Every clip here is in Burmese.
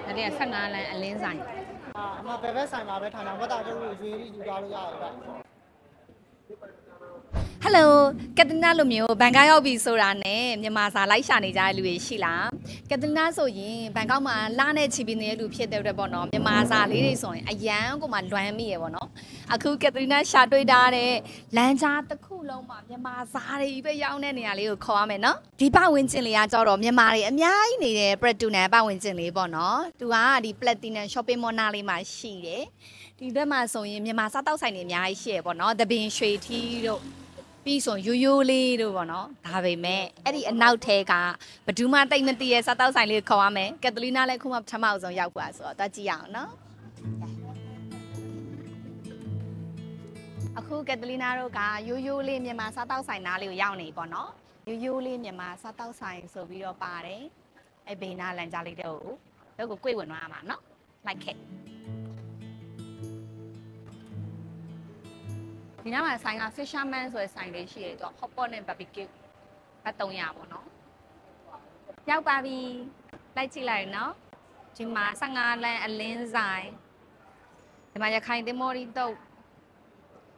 ဒါလေးက15လမ်းအလင်းဆိုင်အမဘယ်ဘက်ဆိုင်မှာပဲထိုင်တာဝတ်တာတို့ရွေးပြီးယူသွားလို့ရတယ်ဗျဟယ်လိုကက်တနာလိုမျိုးဘန်ကောက်ရောက်ပြီဆိုတာနဲ့မြန်မာစာလိုက်ရှာနေကြတဲ့လူတွေရှိလားကက်တနာဆိုရင်ဘန်ကောက်မှာလာနဲ့ချီပြီးနေတဲ့လူဖြစ်တဲ့အတွက်ပေါ့နော်မြန်မာစာလေးတွေဆိုရင်အရန်ကိုမှလွမ်းမိရပေါ့နော်အခုကက်တနာရှာတွေ့ထားတဲ့လမ်းကြားတစ်ခုလုံးမှာမြန်မာစာတွေပဲရောက်တဲ့နေရာလေးကိုခေါ်ရမယ်နော်ဒီပဝင်းကျင်လေးကကြတော့မြန်မာတွေအများကြီးနေတဲ့ Platinum ပဝင်းကျင်လေးပေါ့နော်သူကဒီ Platinum Shopping Mall နားလေးမှာရှိတယ်ဒီဘက်မှာဆိုရင်မြန်မာစားတောက်ဆိုင်တွေအများကြီးရှိရပေါ့နော်သပင်ရွှေထီးတို့ပြီးဆိုရိုးရိုးလေးတို့ပေါ့နော်ဒါပေမဲ့အဲ့ဒီအနောက်ထဲကဘဒူးမတိတ်မတည်ရဲ့စားတောက်ဆိုင်လေးခေါ်ရမယ်ကက်သလီနာလည်းခုမှပထမအောင်ဆုံးရောက်ပါဆိုတော့တွားကြည့်ရအောင်နော်အခုကက်သလီနာတို့ကရိုးရိုးလေးမြန်မာစားတောက်ဆိုင်နားလေးကိုရောက်နေပေါ့နော်ရိုးရိုးလေးမြန်မာစားတောက်ဆိုင်ဆိုပြီးတော့ပါတယ်အဲ့ဘေးနားလမ်းကြားလေးတို့ကိုကိုဝင်သွားမှာနော်လိုက်ခဲ့ဒီနားမှာဆိုင်က Fisherman ဆိုတဲ့ဆိုင်လေးရှိတယ်သူက hot pot နဲ့ barbecue ပတ်300ပေါ့နော်ရောက်ပါပြီလိုက်ကြည့်လိုက်နော်ဒီမှာ15လမ်းအလင်းဆိုင်ဒီမှာရခိုင်သမော်ရီတုတ်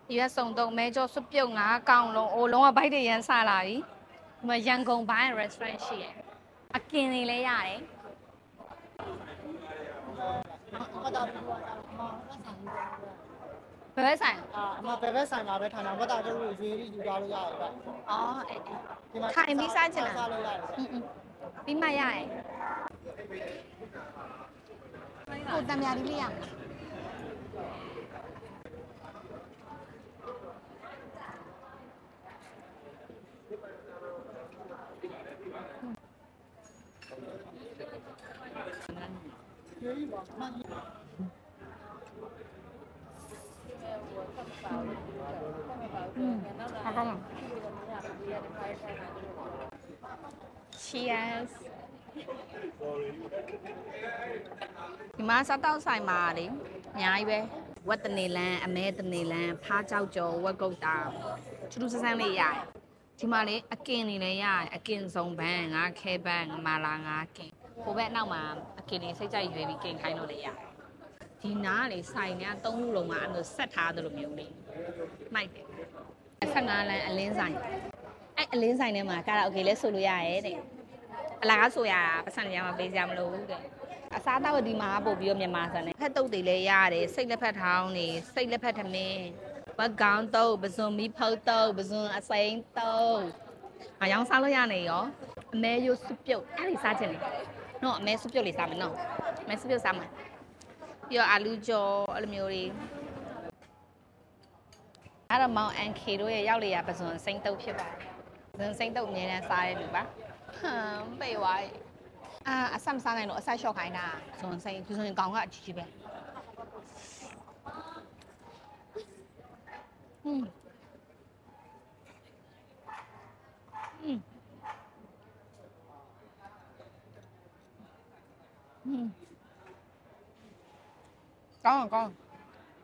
ဒီကစုံတုံမဲကျော်စွပ်ပြုတ်9កောင်လုံးအိုလုံးဝဘိုက်တွေရမ်းစားလာပြီဒီမှာရန်ကုန်ဘိုင်း restaurant ရှိတယ်အကင်တွေလည်းရတယ်ဘယ်ဆိုင်အမဘယ်ဘက်ဆိုင်မှာပဲထိုင်တာဝတ်တာတို့ရွေးပြီးယူသွားလို့ရတယ်ဗျအော်ခိုင်ပြီးစားချင်တာပြီးမှရတယ်ကိုတံမြားလေးလေးရမယ်Cheers ဒီမှာစားတောက်ဆိုင်မှာလေအများကြီးပဲဝက်တနေလန်းအမဲတနေလန်းဖားကြောက်ကျော်ဝက်ကုတ်တာထူးထူးဆန်းဆန်းလေးရတယ်ဒီမှာလေအကင်နေလည်းရတယ်အကင်စုံပန်းငါခဲပန်းမာလာငါကင်ဟိုဘက်အနောက်မှာအကင်နေစိတ်ကြိုက်ရွေးပြီးကင်ခိုင်းလို့လည်းရတယ်ဒီနားလေဆိုင်က3ခုလုံးမှာအဲ့လိုဆက်ထားတယ်လို့မျိုးလေးမိုက်တယ်15လမ်းအလင်းဆိုင်အဲ့အလင်းဆိုင်ထဲမှာကာရာโอเกလဲဆိုလို့ရရဲတဲ့အလားဆိုရပတ်စံရမှာပေးကြမလို့တဲ့အစားအသောက်ဒီမှာပို့ပြီးတော့မြန်မာဆန်နဲ့ဖက်တုတ်တွေလည်းရတယ်စိတ်လက်ဖက်ထောင်းနေစိတ်လက်ဖက်ထမင်းဝက်ကောင်းတုတ်ပဇွန်မီဖုတ်တုတ်ပဇွန်အစိမ်းတုတ်အယောင်စားလို့ရနေရောအမဲရိုးစွပြုတ်အဲ့ဒီစားချင်တယ်နော်အမဲစွပြုတ်လေးစားမယ်နော်အမဲစွပြုတ်စားမယ်ပြီးတော့အာလူကျော်အဲ့လိုမျိုးတွေအဲ့တော့မောင်အန်ခေတို့ရဲ့ရောက်လေရပဇွန်စိမ်းတုတ်ဖြစ်ပါတယ်ပဇွန်စိမ်းတုတ်အမြဲတမ်းစားတဲ့လူပါဟမ်ပေဝိုင်းအဆမ်စားနိုင်လို့အဆက်လျှော့ခိုင်းတာဇွန်စိမ်းပဇွန်ကောင်ကအကြီးကြီးပဲကောင်းကောင်း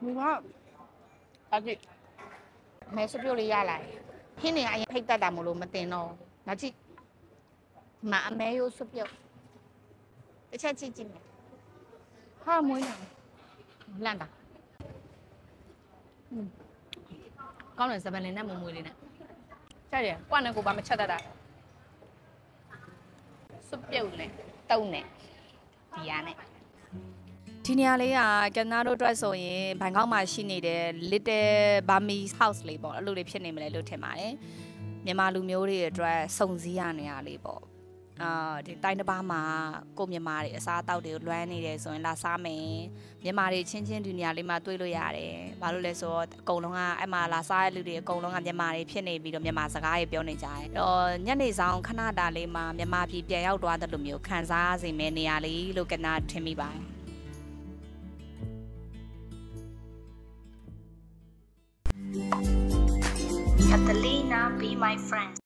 ဒီကအဲ့ဒီမဲစပြုတ်လေးရလာဟင်းနေအရင်ဖိတ်တတ်တာမလို့မတင်တော့ဒါကြည့်မအမဲရိုးစပြုတ်တစ်ချက်ကြည့်ကြည့်မယ်ဟာမွေးနေလန့်တာကောင်းတယ်စပယ်လင်းနဲ့မွေးလေးနဲ့ကြိုက်တယ်ကွာနဲ့ကိုပါမချက်တတ်တာစပြုတ်နဲ့တုံးနဲ့ဒီရနဲ့ဒီနေရာလေးကကနာတို့အတွက်ဆိုရင်ဘန်ကောက်မှာရှိနေတဲ့ Little Burmese House လေးပေါ့အဲ့လိုလေးဖြစ်နေမလဲလို့ထင်ပါတယ်မြန်မာလူမျိုးတွေအတွက်စုံစည်းရနေရလေးပေါ့ဒီတိုင်းတစ်ပါးမှာကိုမြန်မာတွေအစားအသောက်တွေကိုလွမ်းနေတယ်ဆိုရင်လာစားမယ်မြန်မာတွေချင်းချင်းဒီနေရာလေးမှာတွေ့လို့ရတယ်ဘာလို့လဲဆိုတော့အကုန်လုံးကအဲ့မှာလာစားတဲ့လူတွေအကုန်လုံးကမြန်မာတွေဖြစ်နေပြီးတော့မြန်မာစကားတွေပြောနေကြတယ်တော့ညနေဆောင်ခဏတာလေးမှာမြန်မာပြည်ပြန်ရောက်သွားတဲ့လူမျိုးခံစားစေမယ့်နေရာလေးလို့ကနာထင်မိပါတယ်Catalina, be my friend.